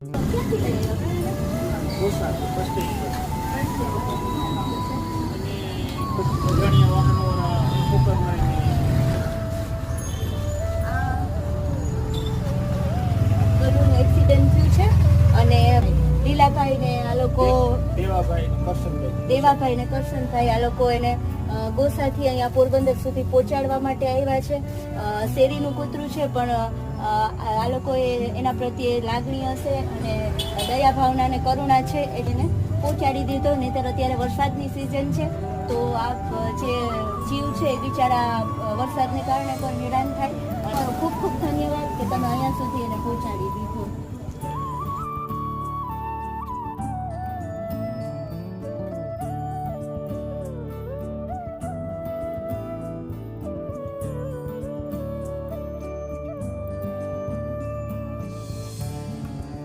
ક્યાંથી લઈ આવ્યો? ગોસાથી બસ સ્ટેન્ડ પર. અને અજાણ્યા વાહનોવાળા ઠોકર મારીને ગરુનું એક્સિડન્ટ થયું છે અને લીલાભાઈ ને આ લોકો દેવાભાઈ ને કરશનભાઈ દેવાભાઈ ને કરશનભાઈ આ લોકો એને ગોસાથી અહીંયા પોરબંદર સુધી પહોંચાડવા માટે આવ્યા છે. શેરીનું કૂતરું છે પણ આ લોકોએ એના પ્રત્યે લાગણી હશે અને દયા ભાવના અને કરુણા છે એને પહોંચાડી દીધો. નહીંતર અત્યારે વરસાદની સિઝન છે તો આ જે જીવ છે એ બિચારા વરસાદને કારણે પણ હેરાન થાય. ખૂબ ખૂબ ધન્યવાદ કે તમે અહીંયા સુધી એને પહોંચાડી દીધો.